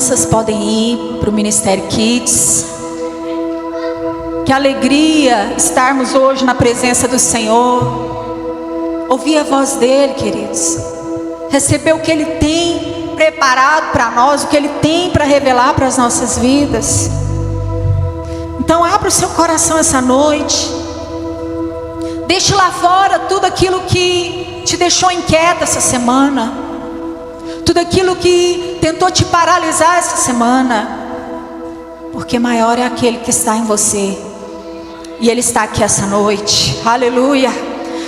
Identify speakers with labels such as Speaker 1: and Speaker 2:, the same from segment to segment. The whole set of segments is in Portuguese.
Speaker 1: crianças podem ir para o Ministério Kids. Que alegria estarmos hoje na presença do Senhor. Ouvir a voz dEle, queridos. Receber o que Ele tem preparado para nós, o que Ele tem para revelar para as nossas vidas. Então abra o seu coração essa noite. Deixe lá fora tudo aquilo que te deixou inquieta essa semana. Tudo aquilo que tentou te paralisar essa semana. Porque maior é aquele que está em você. E Ele está aqui essa noite. Aleluia.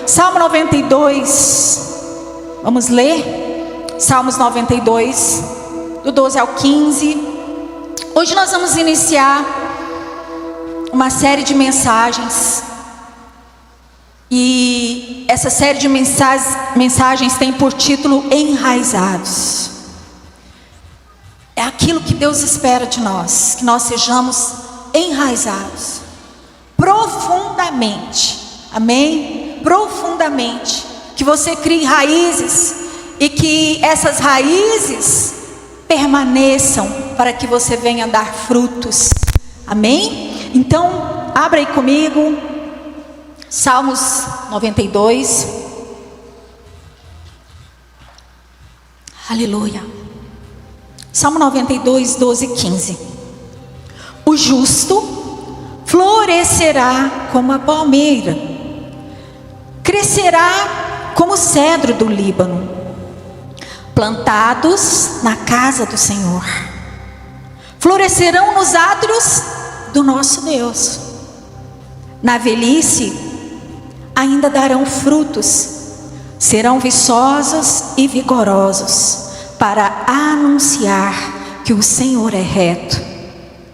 Speaker 1: Salmo 92. Vamos ler? Salmos 92, do 12 ao 15. Hoje nós vamos iniciar uma série de mensagens. E essa série de mensagens tem por título Enraizados. É aquilo que Deus espera de nós, que nós sejamos enraizados profundamente. Amém? Profundamente. Que você crie raízes e que essas raízes permaneçam para que você venha dar frutos. Amém? Então, abra aí comigo Salmos 92. Aleluia. Salmo 92, 12 e 15. O justo florescerá como a palmeira, crescerá como o cedro do Líbano, plantados na casa do Senhor, florescerão nos átrios do nosso Deus. Na velhice ainda darão frutos, serão viçosos e vigorosos, para anunciar que o Senhor é reto.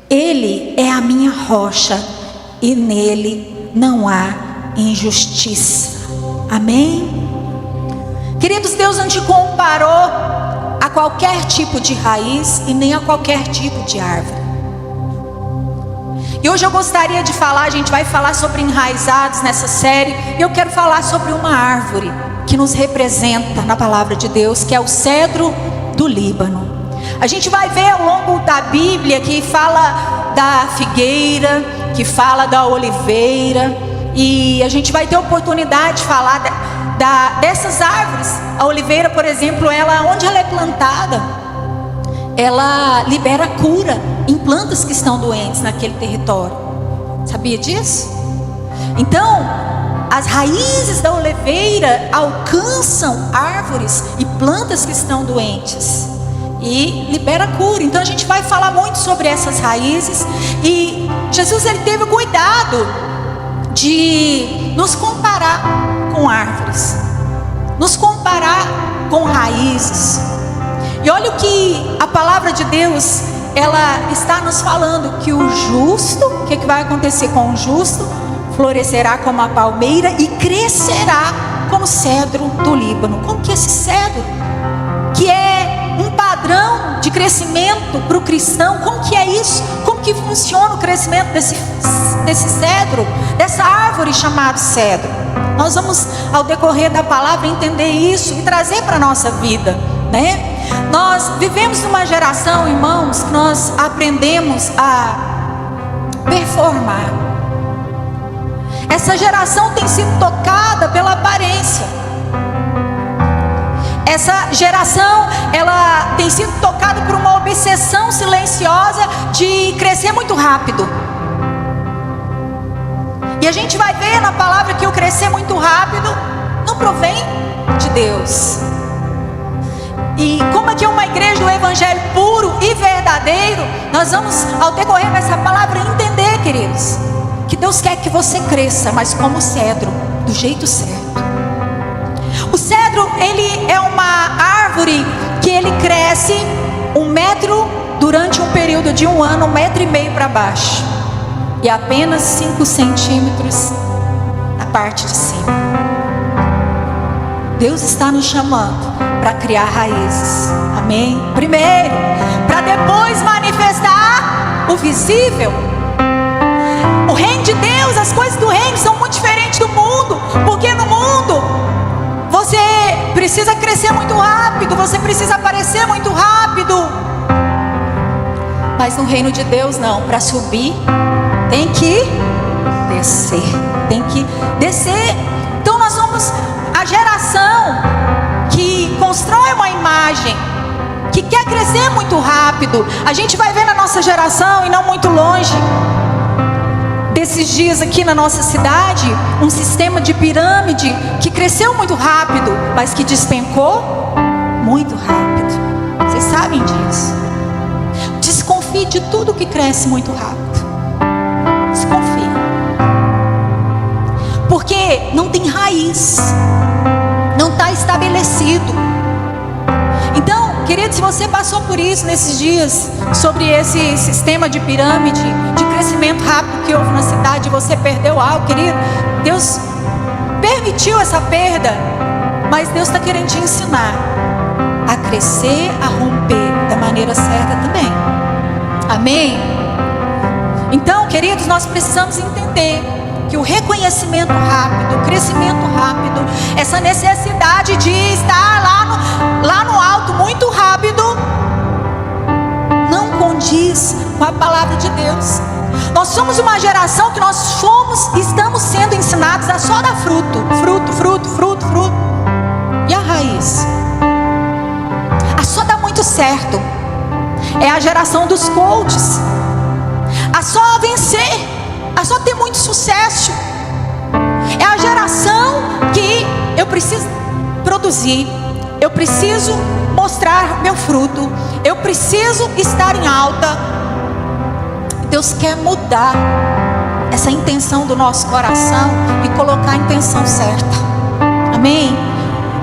Speaker 1: Ele é a minha rocha e nele não há injustiça. Amém? Queridos, Deus não te comparou a qualquer tipo de raiz e nem a qualquer tipo de árvore. E hoje eu gostaria de falar, a gente vai falar sobre enraizados nessa série. E eu quero falar sobre uma árvore que nos representa na palavra de Deus, que é o cedro do Líbano. A gente vai ver ao longo da Bíblia que fala da figueira, que fala da oliveira. E a gente vai ter oportunidade de falar dessas árvores. A oliveira, por exemplo, onde ela é plantada, ela libera cura em plantas que estão doentes naquele território. Sabia disso? Então, as raízes da oliveira alcançam árvores e plantas que estão doentes e libera cura. Então a gente vai falar muito sobre essas raízes. E Jesus, ele teve cuidado de nos comparar com árvores, nos comparar com raízes. E olha o que a palavra de Deus, ela está nos falando, que o justo, o que vai acontecer com o justo? Florescerá como a palmeira e crescerá como o cedro do Líbano. Como que esse cedro, que é um padrão de crescimento para o cristão, como que é isso? Como que funciona o crescimento desse cedro, dessa árvore chamada cedro? Nós vamos, ao decorrer da palavra, entender isso e trazer para a nossa vida, né? Nós vivemos numa geração, irmãos, que nós aprendemos a performar. Essa geração tem sido tocada pela aparência. Essa geração, ela tem sido tocada por uma obsessão silenciosa de crescer muito rápido. E a gente vai ver na palavra que o crescer muito rápido não provém de Deus. E como aqui é uma igreja do evangelho puro e verdadeiro, nós vamos, ao decorrer dessa palavra, entender, queridos, que Deus quer que você cresça, mas como o cedro, do jeito certo. O cedro, ele é uma árvore que ele cresce 1 metro durante um período de 1 ano, 1,5 metros para baixo, e apenas 5 centímetros na parte de cima. Deus está nos chamando para criar raízes. Amém? Primeiro, para depois manifestar o visível. O reino de Deus, as coisas do reino são muito diferentes do mundo. Porque no mundo você precisa crescer muito rápido, você precisa aparecer muito rápido. Mas no reino de Deus não, para subir tem que descer, tem que descer. Então nós somos a geração que constrói uma imagem, que quer crescer muito rápido. A gente vai ver na nossa geração, e não muito longe desses dias aqui na nossa cidade, um sistema de pirâmide que cresceu muito rápido, mas que despencou muito rápido. Vocês sabem disso. Desconfie de tudo que cresce muito rápido. Desconfie. Porque não tem raiz, não está estabelecido. Então, querido, se você passou por isso nesses dias, sobre esse sistema de pirâmide, de crescimento rápido que houve na cidade, você perdeu algo, querido, Deus permitiu essa perda, mas Deus está querendo te ensinar a crescer, a romper da maneira certa também. Amém? Então, queridos, nós precisamos entender que o reconhecimento rápido, o crescimento rápido, essa necessidade de estar lá no alto muito rápido, não condiz com a palavra de Deus. Nós somos uma geração que estamos sendo ensinados a só dar fruto. E a raiz? A só dá muito certo. É a geração dos coaches. A só vencer. A só ter muito sucesso. É a geração que eu preciso produzir, eu preciso mostrar meu fruto, eu preciso estar em alta. Deus quer mudar essa intenção do nosso coração e colocar a intenção certa. Amém?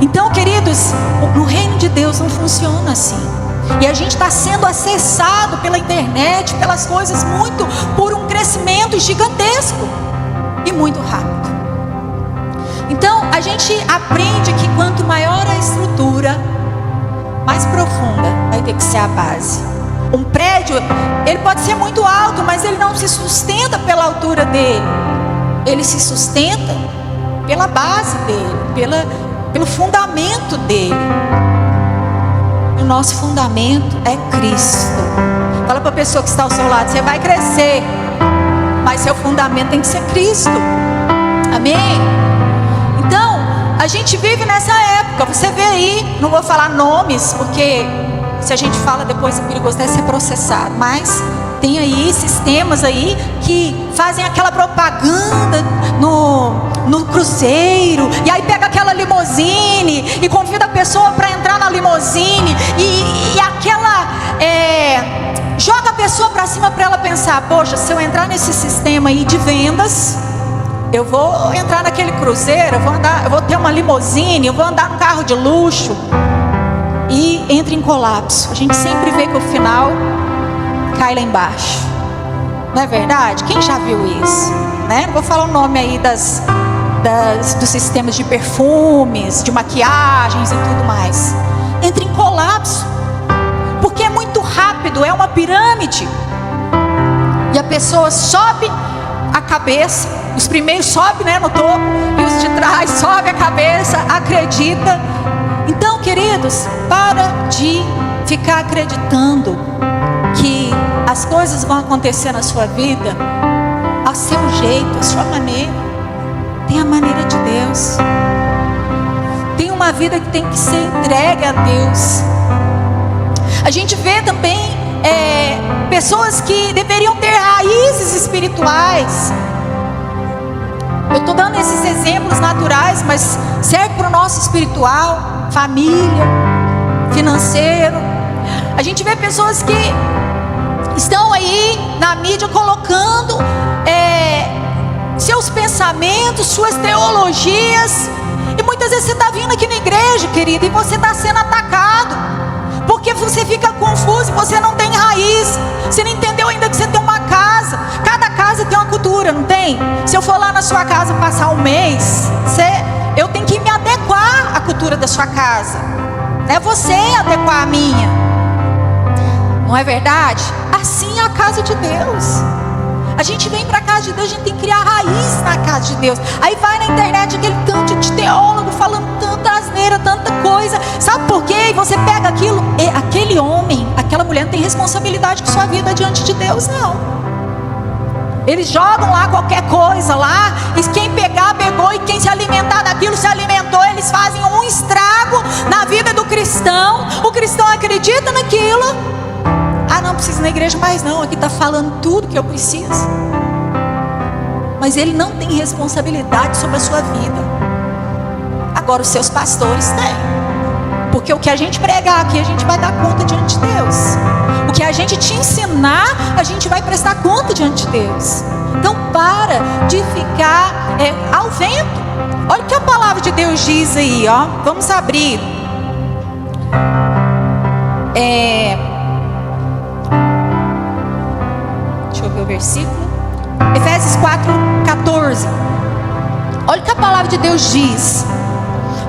Speaker 1: Então, queridos, no reino de Deus não funciona assim. E a gente está sendo acessado pela internet, pelas coisas, por um crescimento gigantesco e muito rápido. Então a gente aprende que quanto maior a estrutura, mais profunda vai ter que ser a base. Um prédio, ele pode ser muito alto, mas ele não se sustenta pela altura dele. Ele se sustenta pela base dele, pelo fundamento dele. O nosso fundamento é Cristo. Fala para a pessoa que está ao seu lado: você vai crescer, mas seu fundamento tem que ser Cristo. Amém? Então, a gente vive nessa época. Você vê aí, não vou falar nomes, porque se a gente fala depois é perigoso até ser processado. Mas tem aí sistemas aí que fazem aquela propaganda no cruzeiro, e aí pega aquela limusine e convida a pessoa para entrar na limusine e aquela joga a pessoa para cima para ela pensar: poxa, se eu entrar nesse sistema aí de vendas, eu vou entrar naquele cruzeiro, eu vou ter uma limusine, eu vou andar num carro de luxo, e entra em colapso. A gente sempre vê que o final cai lá embaixo. Não é verdade? Quem já viu isso? Né? Não vou falar o nome aí dos sistemas de perfumes, de maquiagens e tudo mais. Entra em colapso, porque é muito rápido, é uma pirâmide. E a pessoa sobe a cabeça, os primeiros sobem, né, no topo, e os de trás sobe a cabeça, acredita. Então, queridos, para de ficar acreditando que as coisas vão acontecer na sua vida ao seu jeito, à sua maneira. Tem a maneira de Deus. Tem uma vida que tem que ser entregue a Deus. A gente vê também pessoas que deveriam ter raízes espirituais. Eu estou dando esses exemplos naturais, mas serve para o nosso espiritual, família, financeiro. A gente vê pessoas que estão aí na mídia colocando seus pensamentos, suas teologias, e muitas vezes você está vindo aqui na igreja, querido, e você está sendo atacado, porque você fica confuso e você não tem raiz. Você não entendeu ainda que você tem uma casa. Cada casa tem uma cultura, não tem? Se eu for lá na sua casa passar um mês, eu tenho que me adequar à cultura da sua casa. Não é você adequar a minha. Não é verdade? Assim é a casa de Deus. A gente vem para a casa de Deus, a gente tem que criar raiz na casa de Deus. Aí vai na internet aquele tanto de teólogo falando tanta asneira, tanta coisa. Sabe por quê? E você pega aquilo, aquele homem, aquela mulher não tem responsabilidade com sua vida diante de Deus, não. Eles jogam lá qualquer coisa lá, e quem pegar, pegou, e quem se alimentar daquilo, se alimentou. Eles fazem um estrago na vida do cristão. O cristão acredita naquilo. Ah, não preciso ir na igreja mais não, aqui está falando tudo que eu preciso. Mas ele não tem responsabilidade sobre a sua vida. Agora os seus pastores têm. Porque o que a gente pregar aqui, a gente vai dar conta diante de Deus. O que a gente te ensinar, a gente vai prestar conta diante de Deus. Então para de ficar ao vento. Olha o que a palavra de Deus diz aí, ó. Vamos abrir. Deixa eu ver o versículo. Efésios 4:14. Olha o que a palavra de Deus diz.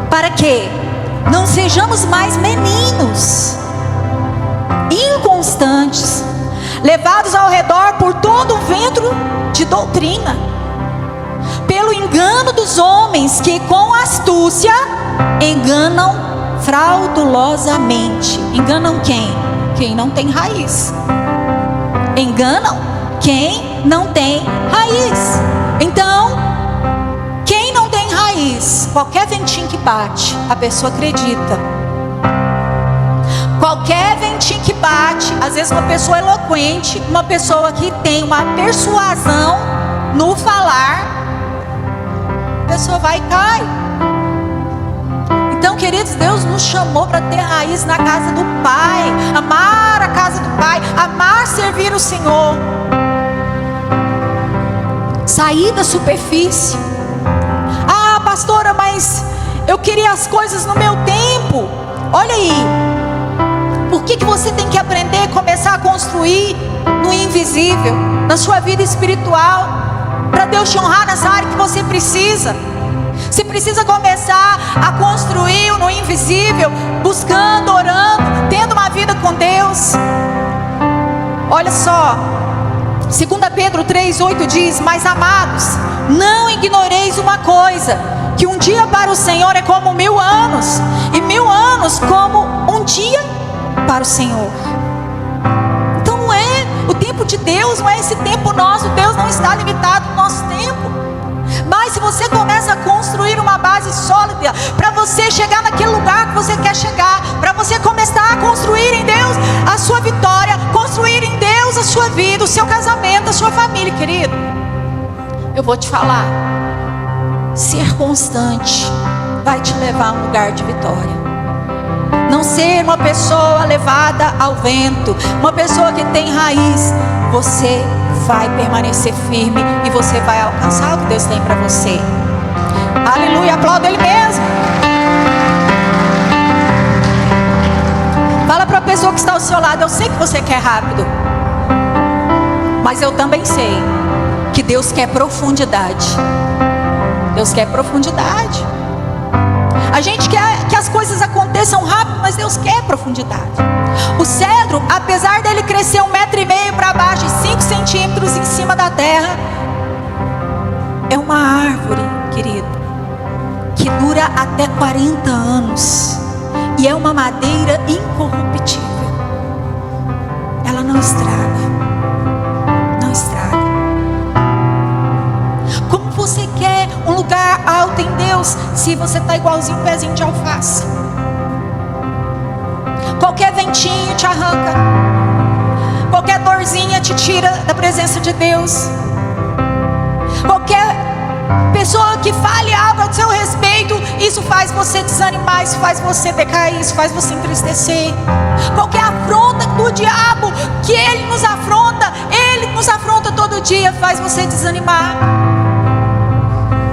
Speaker 1: Para que não sejamos mais meninos, inconstantes, levados ao redor por todo o vento de doutrina, pelo engano dos homens que com astúcia enganam fraudulosamente. Enganam quem? Quem não tem raiz. Enganam quem não tem raiz. Então, quem não tem raiz, qualquer ventinho que bate, a pessoa acredita. Qualquer ventinho que bate, às vezes uma pessoa eloquente, uma pessoa que tem uma persuasão no falar, a pessoa vai e cai. Então, queridos, Deus nos chamou para ter raiz na casa do Pai, amar a casa do Pai, amar servir o Senhor. Sair da superfície. Ah, pastora, mas eu queria as coisas no meu tempo. Olha aí. Por que você tem que aprender a começar a construir no invisível, na sua vida espiritual, para Deus te honrar nessa área que você precisa? Você precisa começar a construir no invisível, buscando, orando, tendo uma vida com Deus. Olha só, 2 Pedro 3:8 diz: mas amados, não ignoreis uma coisa, que um dia para o Senhor é como 1000 anos, e 1000 anos como um dia para o Senhor. Então não é o tempo de Deus, não é esse tempo nosso. Deus não está limitado no nosso tempo. Mas se você começa a construir uma base sólida, para você chegar naquele lugar que você quer chegar, para você começar a construir em Deus a sua vitória, construir em Deus a sua vida, o seu casamento, a sua família, querido, eu vou te falar, ser constante vai te levar a um lugar de vitória. Não ser uma pessoa levada ao vento, uma pessoa que tem raiz. Você vai permanecer firme e você vai alcançar o que Deus tem para você. Aleluia, aplauda Ele mesmo. Fala para a pessoa que está ao seu lado: eu sei que você quer rápido, mas eu também sei que Deus quer profundidade. Deus quer profundidade. A gente quer que as coisas aconteçam rápido, mas Deus quer profundidade. O cedro, apesar dele crescer 1,5 metro para baixo e 5 centímetros em cima da terra, é uma árvore, querido, que dura até 40 anos. E é uma madeira incorruptível. Ela não estraga. Não estraga. Como você quer um lugar alto em Deus se você está igualzinho um pezinho de alface? Qualquer ventinho te arranca, qualquer dorzinha te tira da presença de Deus. Qualquer pessoa que fale algo ao seu respeito, isso faz você desanimar, isso faz você decair, isso faz você entristecer. Qualquer afronta do diabo, que ele nos afronta todo dia, faz você desanimar.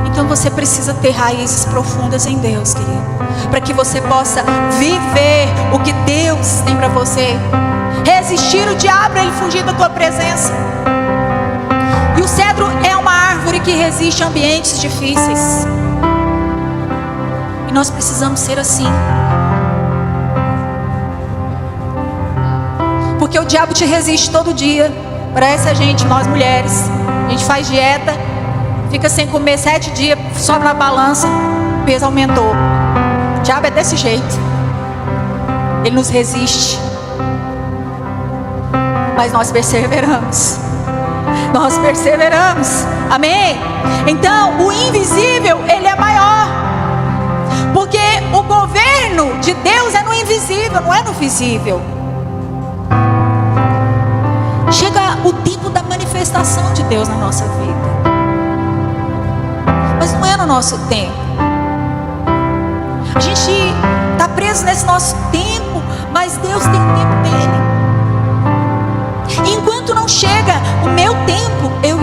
Speaker 1: Então você precisa ter raízes profundas em Deus, querido, para que você possa viver o que Deus tem para você. Resistir o diabo para ele fugir da tua presença. E o cedro é uma árvore que resiste a ambientes difíceis. E nós precisamos ser assim. Porque o diabo te resiste todo dia. Parece a gente, nós mulheres, a gente faz dieta, fica sem comer 7 dias, sobe na balança, o peso aumentou. O diabo é desse jeito. Ele nos resiste. mas nós perseveramos. Nós perseveramos. Amém? Então, o invisível, ele é maior. Porque o governo de Deus é no invisível, não é no visível. Chega o tempo da manifestação de Deus na nossa vida, mas não é no nosso tempo. A gente está preso nesse nosso tempo, mas Deus tem o tempo dele. E enquanto não chega o meu tempo, eu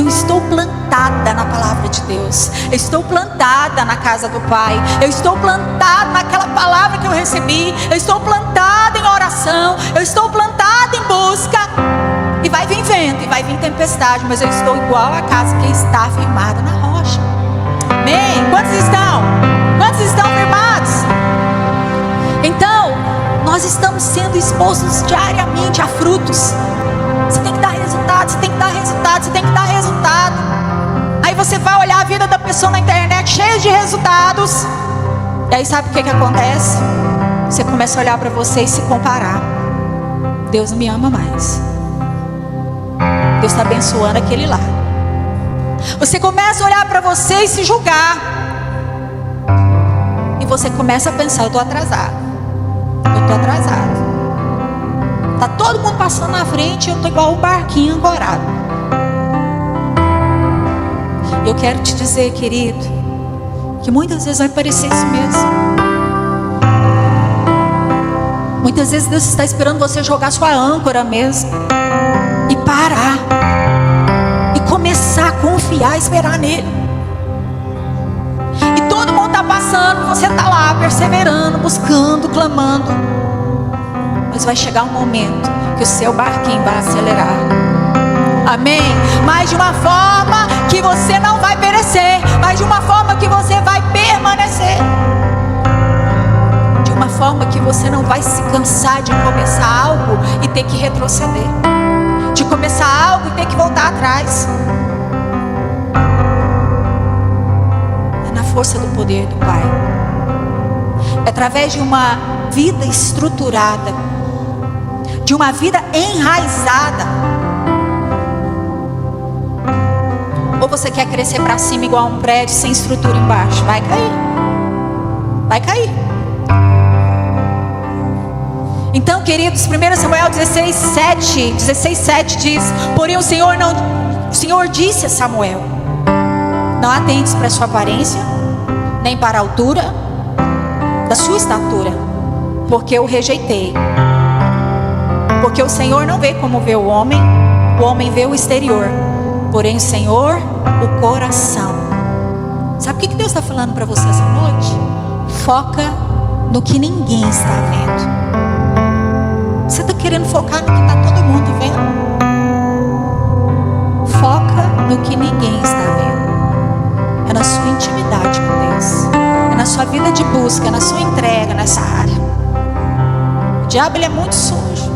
Speaker 1: estou plantada na palavra de Deus. Eu estou plantada na casa do Pai. Eu estou plantada naquela palavra que eu recebi. Eu estou plantada em oração. Eu estou plantada em busca. E vai vir vento, e vai vir tempestade, mas eu estou igual a casa que está firmada na rocha. Amém? Quantos estão? Quantos estão firmados? Então, nós estamos sendo expostos diariamente a frutos. Você tem que dar resultado, você tem que dar resultado, você tem que dar resultado. Aí você vai olhar a vida da pessoa na internet cheia de resultados. E aí sabe o que acontece? Você começa a olhar para você e se comparar. Deus não me ama mais. Deus está abençoando aquele lá. Você começa a olhar para você e se julgar. E você começa a pensar, eu estou atrasado. Eu estou atrasado. Está todo mundo passando na frente e eu estou igual um barquinho ancorado. Eu quero te dizer, querido, que muitas vezes vai parecer isso mesmo. Muitas vezes Deus está esperando você jogar sua âncora mesmo e parar e começar a confiar, esperar nele. E todo mundo está passando, você está lá perseverando, buscando, clamando. Mas vai chegar um momento que o seu barquinho vai acelerar. Amém? Mas de uma forma que você não vai perecer, mas de uma forma que você vai permanecer. De uma forma que você não vai se cansar de começar algo e ter que retroceder. De começar algo e ter que voltar atrás. É na força do poder do Pai. É através de uma vida estruturada, de uma vida enraizada. Ou você quer crescer para cima igual um prédio sem estrutura embaixo? Vai cair. Vai cair. Então, queridos, 1 Samuel 16:7 diz: porém o Senhor disse a Samuel: não atentes para a sua aparência, nem para a altura da sua estatura, porque eu rejeitei. Porque o Senhor não vê como vê o homem vê o exterior, porém o Senhor, o coração. Sabe o que Deus está falando para você essa noite? Foca no que ninguém está vendo. Você está querendo focar no que está todo mundo vendo? Foca no que ninguém está vendo. É na sua intimidade com Deus. É na sua vida de busca, é na sua entrega nessa área. O diabo, ele é muito sujo.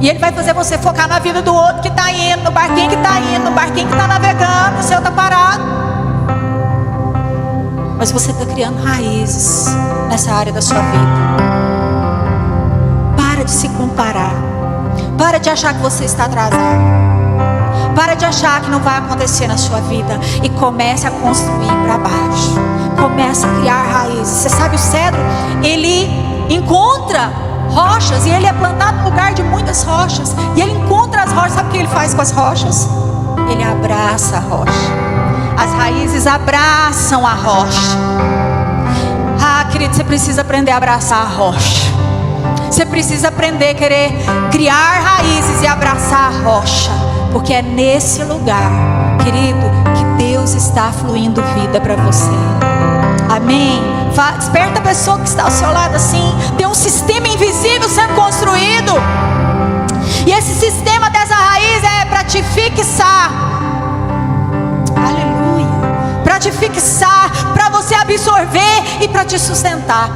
Speaker 1: E ele vai fazer você focar na vida do outro que está indo, no barquinho que está indo, no barquinho que está navegando, o seu está parado. Mas você está criando raízes nessa área da sua vida. Para de se comparar. Para de achar que você está atrasado. Para de achar que não vai acontecer na sua vida. E comece a construir para baixo. Comece a criar raízes. Você sabe, o cedro, ele encontra rochas e ele é plantado no lugar de muitas rochas. E ele encontra as rochas. Sabe o que ele faz com as rochas? Ele abraça a rocha. As raízes abraçam a rocha. Ah, querido, você precisa aprender a abraçar a rocha. Você precisa aprender a querer criar raízes e abraçar a rocha. Porque é nesse lugar, querido, que Deus está fluindo vida para você. Amém? Desperta a pessoa que está ao seu lado assim. Tem um sistema invisível sendo construído. E esse sistema dessa raiz é para te fixar. Aleluia. Para te fixar, para você absorver e para te sustentar.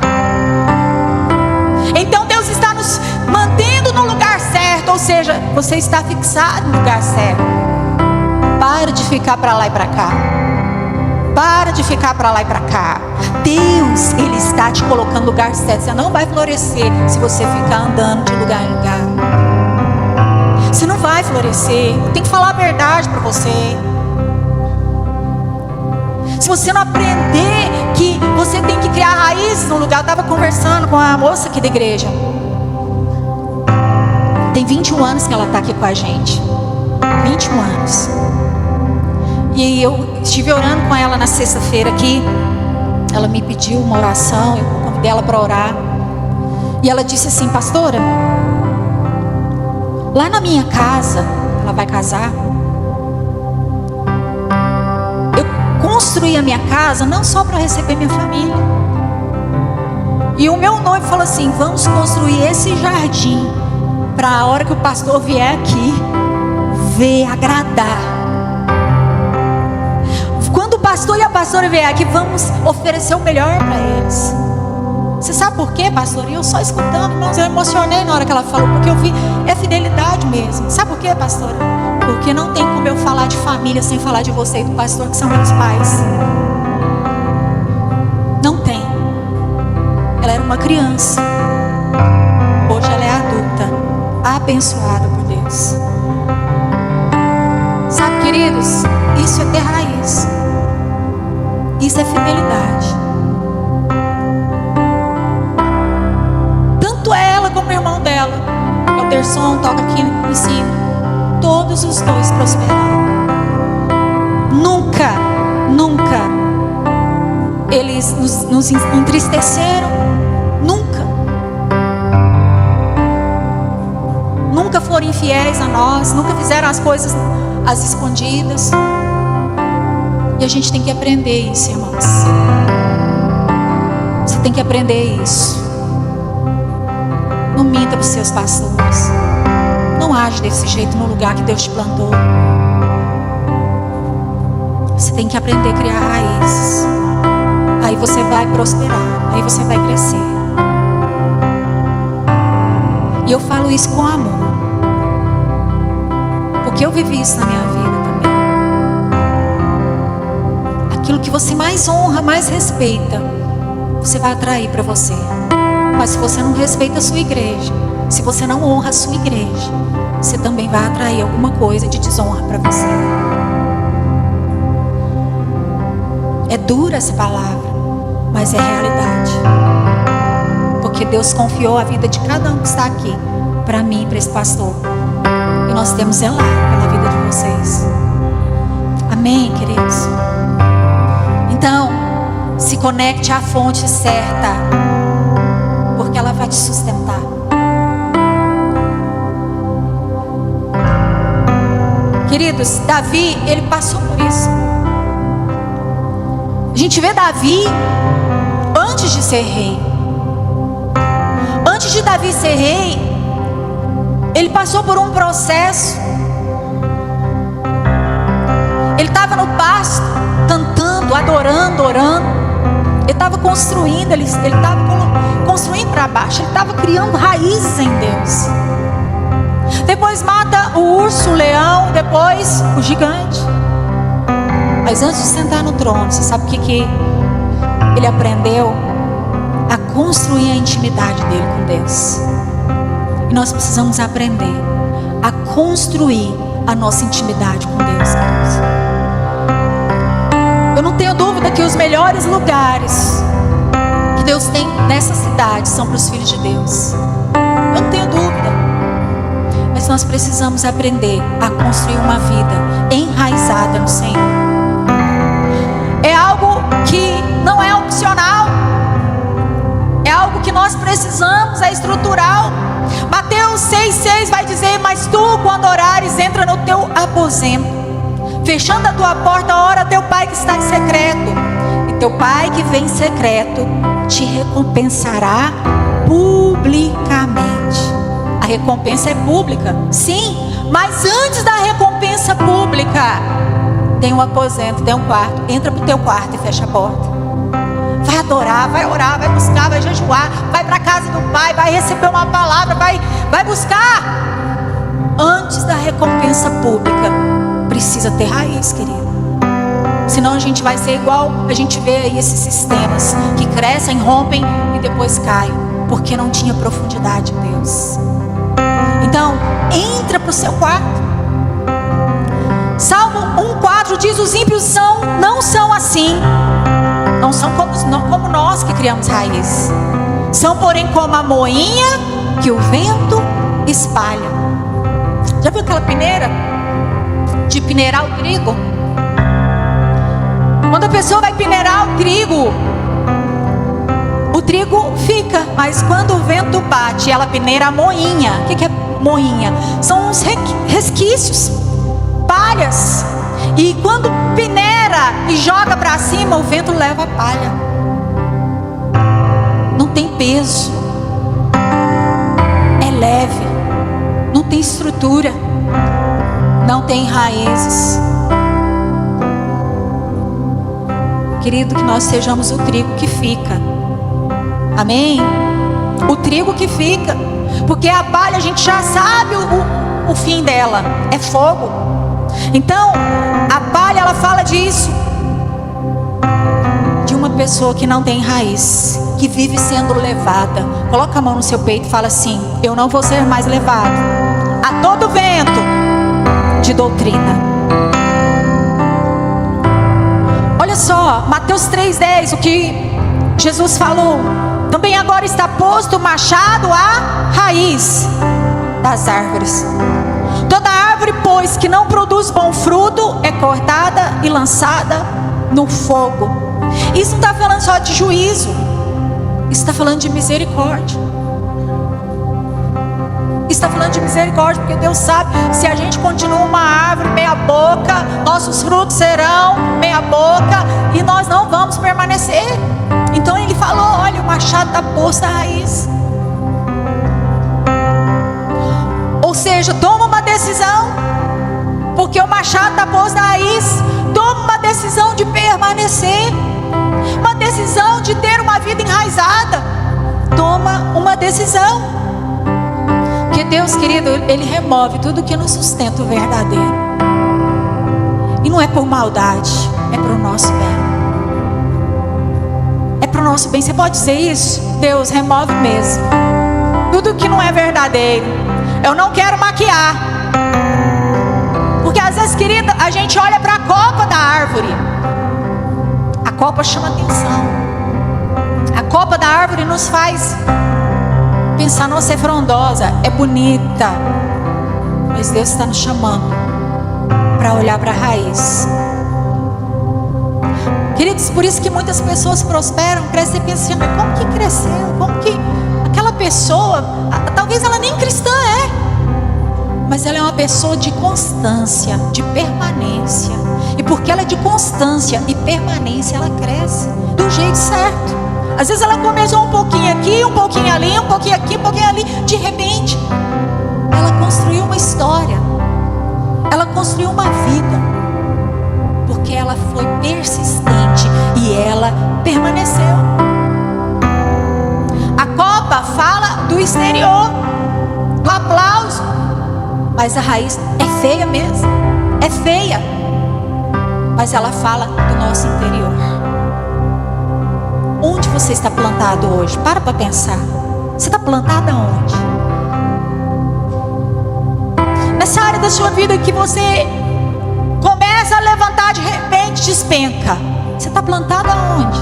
Speaker 1: Então Deus está nos mantendo no lugar certo. Ou seja, você está fixado no lugar certo. Para de ficar para lá e para cá. Para de ficar para lá e para cá. Deus, Ele está te colocando no lugar certo. Você não vai florescer se você ficar andando de lugar em lugar. vai florescer. Eu tenho que falar a verdade para você. Se você não aprender que você tem que criar raízes no lugar. Eu estava conversando com a moça aqui da igreja. Tem 21 anos que ela está aqui com a gente. 21 anos. E eu estive orando com ela na sexta-feira aqui. Ela me pediu uma oração, eu convidei ela para orar. E ela disse assim: pastora, lá na minha casa, ela vai casar, eu construí a minha casa não só para receber minha família. E o meu noivo falou assim: vamos construir esse jardim para a hora que o pastor vier aqui, ver, agradar. Quando o pastor e a pastora vier aqui, vamos oferecer o melhor para eles. Você sabe por quê, pastor? E eu só escutando, irmãos, eu emocionei na hora que ela falou, porque eu vi, é fidelidade mesmo. Sabe por quê, pastora? Porque não tem como eu falar de família sem falar de você e do pastor, que são meus pais. Não tem. Ela era uma criança, hoje ela é adulta, abençoada por Deus. Sabe, queridos, isso é ter raiz. Isso é fidelidade. Tanto ela como o irmão dela, o Anderson, toca aqui em cima, todos os dois prosperaram. Nunca eles nos entristeceram. Nunca foram infiéis a nós. Nunca fizeram as coisas às escondidas. E a gente tem que aprender isso, irmãos. Você tem que aprender isso. Não minta para os seus pastores. Não age desse jeito no lugar que Deus te plantou. Você tem que aprender a criar raízes. Aí você vai prosperar. Aí você vai crescer. E eu falo isso com amor, porque eu vivi isso na minha vida também. Aquilo que você mais honra, mais respeita, você vai atrair para você. Mas se você não respeita a sua igreja, se você não honra a sua igreja, você também vai atrair alguma coisa de desonra para você. É dura essa palavra, mas é realidade. Porque Deus confiou a vida de cada um que está aqui para mim e para esse pastor. E nós temos zelar pela vida de vocês. Amém, queridos? Então, se conecte à fonte certa, porque ela vai te sustentar. Queridos, Davi, ele passou por isso. A gente vê Davi antes de ser rei. Antes de Davi ser rei, ele passou por um processo. Ele estava no pasto, cantando, adorando, orando. Ele estava construindo, ele estava construindo para baixo. Ele estava criando raízes em Deus. Depois mata o urso, o leão, depois o gigante. Mas antes de sentar no trono, você sabe o que ele aprendeu? A construir a intimidade dele com Deus. E nós precisamos aprender a construir a nossa intimidade com Deus, queridos. Eu não tenho dúvida que os melhores lugares que Deus tem nessa cidade são para os filhos de Deus. Eu não tenho dúvida. Mas nós precisamos aprender a construir uma vida enraizada no Senhor. É algo que não é opcional. É algo que nós precisamos, é estrutural. Mateus 6,6 vai dizer: mas tu, quando orares, entra no teu aposento, fechando a tua porta, ora a teu pai que está em secreto. E teu pai que vem em secreto te recompensará publicamente. A recompensa é pública, sim, mas antes da recompensa pública, tem um aposento, tem um quarto. Entra pro teu quarto e fecha a porta. Vai adorar, vai orar, vai buscar, vai jejuar, vai para a casa do pai, vai receber uma palavra, vai buscar. Antes da recompensa pública, precisa ter raiz, querido. Senão a gente vai ser igual a gente vê aí esses sistemas que crescem, rompem e depois caem, porque não tinha profundidade em Deus. Então, entra pro seu quarto. Salmo 1,4 diz: os ímpios não são assim, não são como nós que criamos raiz. São, porém, como a moinha que o vento espalha. Já viu aquela peneira? De peneirar o trigo? Quando a pessoa vai peneirar o trigo fica, mas quando o vento bate, ela peneira a moinha. O que é moinha? São os resquícios, palhas. E quando peneira e joga para cima, o vento leva a palha. Não tem peso, é leve, não tem estrutura, não tem raízes. Querido, que nós sejamos o trigo que fica. Amém? O trigo que fica. Porque a palha a gente já sabe o fim dela, é fogo. Então a palha, ela fala disso, de uma pessoa que não tem raiz, que vive sendo levada. Coloca a mão no seu peito e fala assim: eu não vou ser mais levado a todo vento de doutrina. Olha só, Mateus 3,10, o que Jesus falou: também agora está posto o machado à raiz das árvores. Toda árvore, pois, que não produz bom fruto, é cortada e lançada no fogo. Isso não está falando só de juízo, isso está falando de misericórdia. Está falando de misericórdia, porque Deus sabe, se a gente continua uma árvore meia boca, nossos frutos serão meia boca e nós não vamos permanecer. Então ele falou: olha, o machado está posto à raiz. Ou seja, toma uma decisão, porque o machado está posto à raiz. Toma uma decisão de permanecer, uma decisão de ter uma vida enraizada. Toma uma decisão. Porque Deus, querido, Ele remove tudo que nos sustenta o verdadeiro. E não é por maldade, é para o nosso bem. É para o nosso bem. Você pode dizer isso? Deus, remove mesmo tudo que não é verdadeiro. Eu não quero maquiar. Porque às vezes, querida, a gente olha para a copa da árvore. A copa chama atenção. A copa da árvore nos faz pensar: nossa, é frondosa, é bonita. Mas Deus está nos chamando para olhar para a raiz. Queridos, por isso que muitas pessoas prosperam, crescem e pensam: mas como que cresceu? Como que aquela pessoa, talvez ela nem cristã é, mas ela é uma pessoa de constância, de permanência. E porque ela é de constância e permanência, ela cresce do jeito certo. Às vezes ela começou um pouquinho aqui, um pouquinho ali, um pouquinho aqui, um pouquinho ali. De repente, ela construiu uma história. Ela construiu uma vida. Porque ela foi persistente e ela permaneceu. A copa fala do exterior, do aplauso. Mas a raiz é feia mesmo. É feia. Mas ela fala do nosso interior. Onde você está plantado hoje? Para pensar. Você está plantado aonde? Nessa área da sua vida que você começa a levantar, de repente despenca. Você está plantado aonde?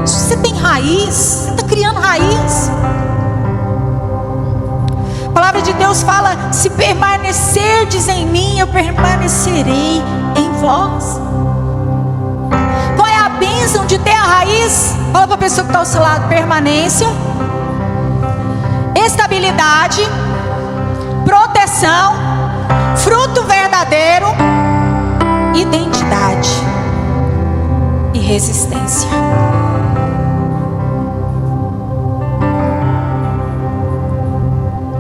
Speaker 1: Se você tem raiz, você está criando raiz. A palavra de Deus fala: se permanecerdes em mim, eu permanecerei em vós. Bênção de ter a raiz. Fala para a pessoa que está ao seu lado: permanência, estabilidade, proteção, fruto verdadeiro, identidade e resistência.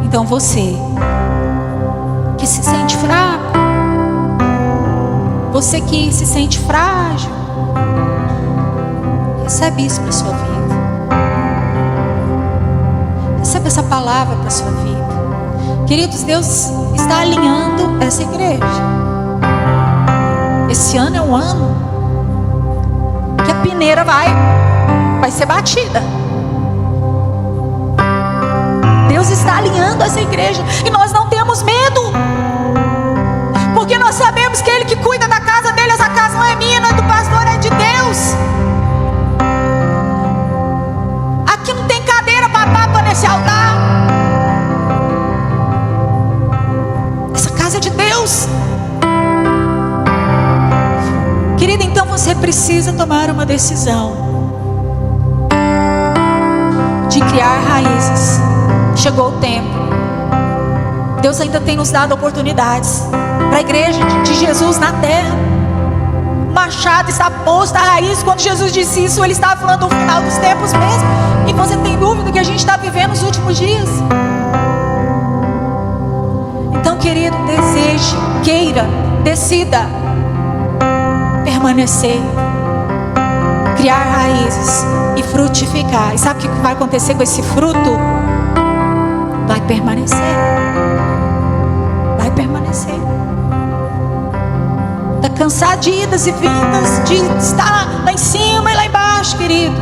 Speaker 1: Então você que se sente fraco, você que se sente frágil, recebe isso para a sua vida. Recebe essa palavra para a sua vida. Queridos, Deus está alinhando essa igreja. Esse ano é um ano que a peneira vai ser batida. Deus está alinhando essa igreja. E nós não temos medo, porque nós sabemos que Ele que cuida da casa dele. Essa casa não é minha, não é do pastor, é de Deus. Aqui não tem cadeira para papa nesse altar. Essa casa é de Deus. Querida, então você precisa tomar uma decisão de criar raízes. Chegou o tempo. Deus ainda tem nos dado oportunidades para a igreja de Jesus na terra. O machado está posto, a raiz. Quando Jesus disse isso, Ele estava falando do final dos tempos mesmo. E você tem dúvida que a gente está vivendo os últimos dias? Então, querido, deseje, queira, decida permanecer, criar raízes e frutificar. E sabe o que vai acontecer com esse fruto? Vai permanecer. Vai permanecer. Está cansado de idas e vindas, de estar lá em cima e lá embaixo, querido.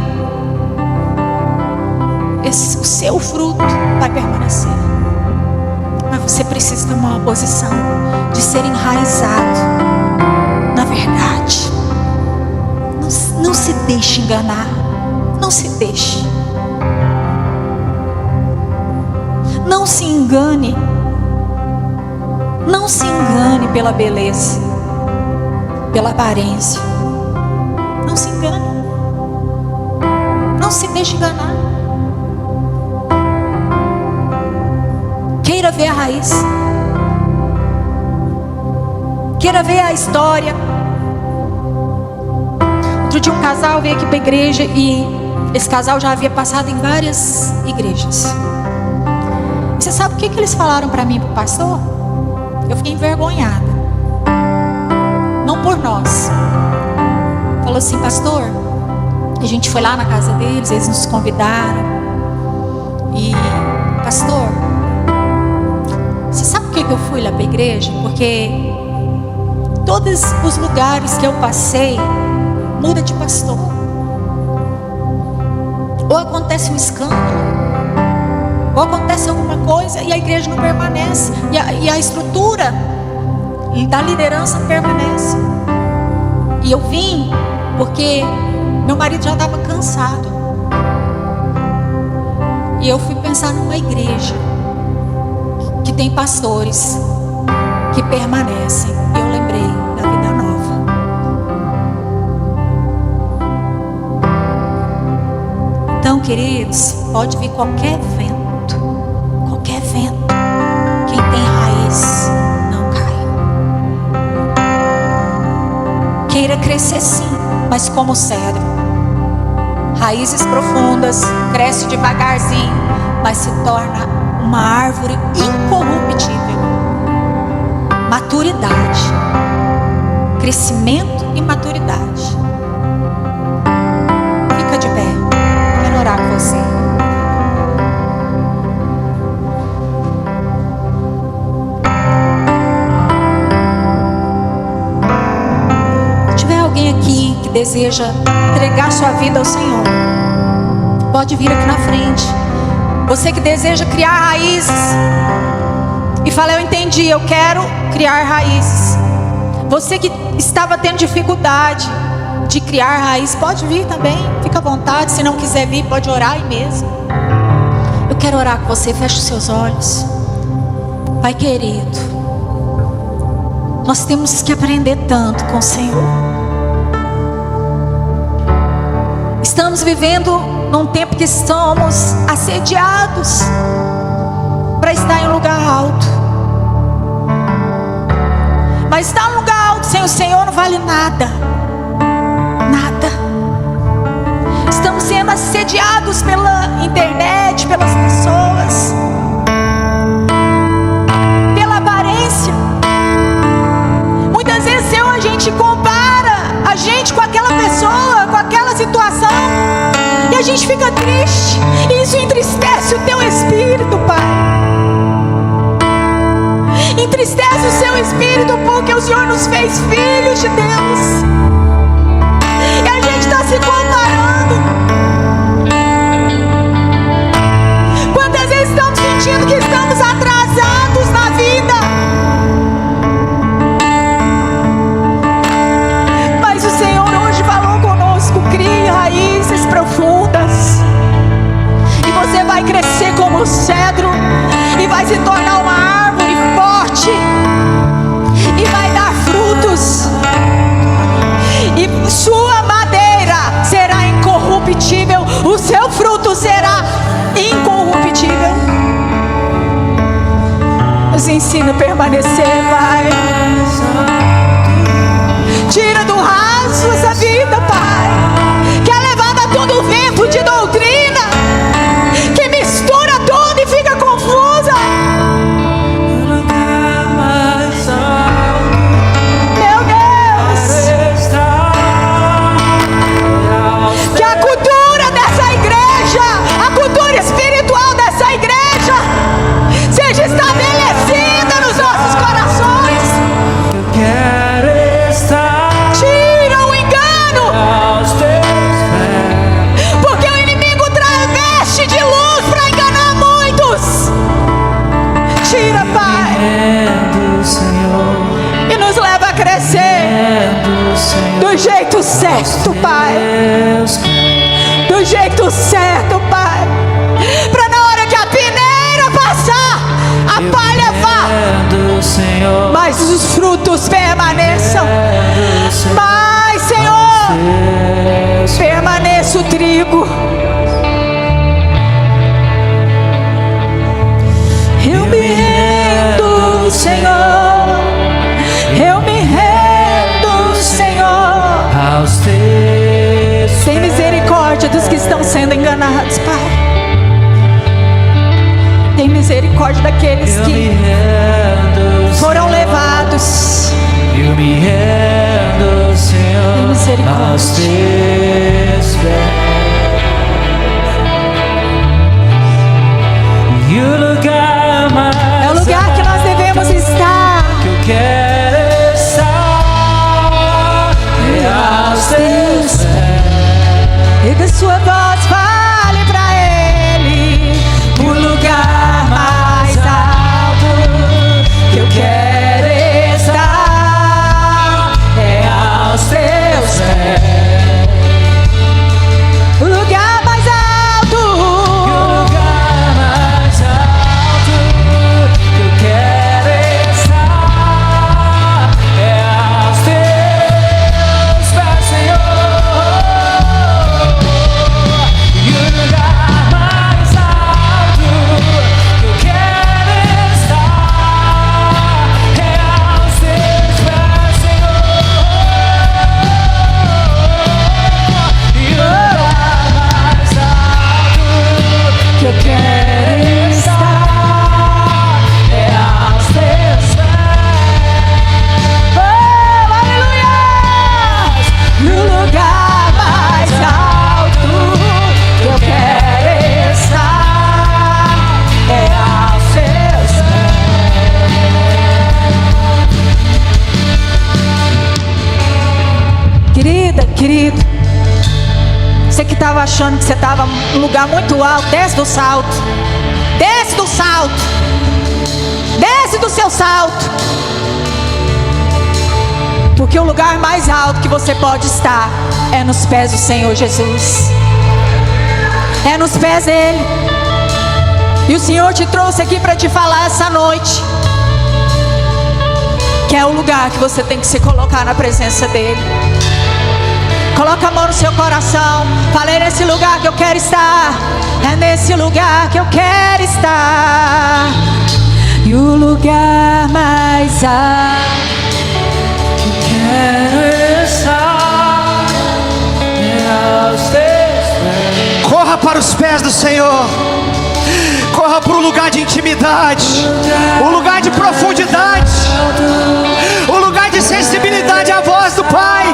Speaker 1: O seu fruto vai permanecer. Mas você precisa tomar uma posição de ser enraizado na verdade. Não se deixe enganar. Não se deixe. Não se engane. Não se engane pela beleza, pela aparência. Não se engane. Não se deixe enganar. Queira ver a raiz. Queira ver a história. Outro dia um casal veio aqui para a igreja e esse casal já havia passado em várias igrejas. Você sabe o que eles falaram para mim, para o pastor? Eu fiquei envergonhada. Não por nós. Falou assim: pastor, a gente foi lá na casa deles, eles nos convidaram. E, pastor, você sabe por que eu fui lá para a igreja? Porque todos os lugares que eu passei, muda de pastor. Ou acontece um escândalo, ou acontece alguma coisa e a igreja não permanece. E a estrutura da liderança permanece. E eu vim porque meu marido já estava cansado. E eu fui pensar numa igreja que tem pastores que permanecem. E eu lembrei da Vida Nova. Então, queridos, pode vir qualquer vento, qualquer vento. Quem tem raiz não cai. Queira crescer sim, mas como cedro. Raízes profundas, cresce devagarzinho, mas se torna uma árvore incorruptível. Maturidade, crescimento e maturidade. Fica de pé, quero orar com você. Se tiver alguém aqui que deseja entregar sua vida ao Senhor, pode vir aqui na frente. Você que deseja criar raízes e fala: eu entendi, eu quero criar raízes. Você que estava tendo dificuldade de criar raiz, pode vir também, fica à vontade. Se não quiser vir, pode orar aí mesmo. Eu quero orar com você, feche os seus olhos. Pai querido, nós temos que aprender tanto com o Senhor. Estamos vivendo num tempo que somos assediados para estar em um lugar alto. Mas estar em um lugar alto sem o Senhor não vale nada. Nada. Estamos sendo assediados pela internet, pelas pessoas, pela aparência. Muitas vezes a gente compara a gente com aquela pessoa, com aquela situação, e a gente fica triste, e isso entristece o teu espírito, Pai. Entristece o seu espírito, porque o Senhor nos fez filhos de Deus, e a gente está se comparando. Quantas vezes estamos sentindo que raízes profundas. E você vai crescer como o cedro. E vai se tornar uma árvore forte. E vai dar frutos. E sua madeira será incorruptível. O seu fruto será incorruptível. Nos ensina a permanecer, Pai. Tira do raso essa vida, Pai, que é levada a todo vento de doutrina, que mistura tudo e fica confusa. Meu Deus, que a cultura dessa igreja, a cultura espiritual dessa igreja, seja estabelecida nos nossos corações. Tira o engano, porque o inimigo traveste de luz para enganar muitos. Tira, Pai, e nos leva a crescer do jeito certo, Pai. Do jeito certo, Pai, para na hora que a peneira passar, a palha vá, mas os frutos permaneçam. Mas, Senhor, permaneça o trigo. Eu me rendo, Senhor. Eu me rendo, Senhor. Tem misericórdia dos que estão sendo enganados, Pai. Tem misericórdia daqueles que foram levados.
Speaker 2: Eu me rendo, Senhor, aos teus pés. E o lugar mais
Speaker 1: é o lugar que nós devemos estar.
Speaker 2: Que eu quero estar aos teus pés.
Speaker 1: E que sua voz fale pra Ele. O lugar mais alto que eu quero estar é aos teus pés. O lugar mais alto.
Speaker 2: O lugar mais alto que eu quero estar é aos teus pés, Senhor. E o lugar mais alto que eu quero estar é aos teus pés, Senhor. E o lugar mais alto
Speaker 1: Que eu quero estar
Speaker 2: é aos teus pés.
Speaker 1: oh, aleluia! No lugar mais alto que eu quero estar é aos seus pés. Querida, querido, você que estava achando que você estava num lugar muito alto, desce do salto. Desce do salto. Desce do seu salto. Porque o lugar mais alto que você pode estar é nos pés do Senhor Jesus. É nos pés dele. E o Senhor te trouxe aqui para te falar essa noite que é o lugar que você tem que se colocar na presença dele. Coloca a mão no seu coração. Fala, é nesse lugar que eu quero estar. É nesse lugar que eu quero estar. E o lugar mais alto
Speaker 2: Quero estar aos teus pés.
Speaker 3: Corra para os pés do Senhor. Corra para o lugar de intimidade, o lugar de profundidade, o lugar de sensibilidade à voz do Pai.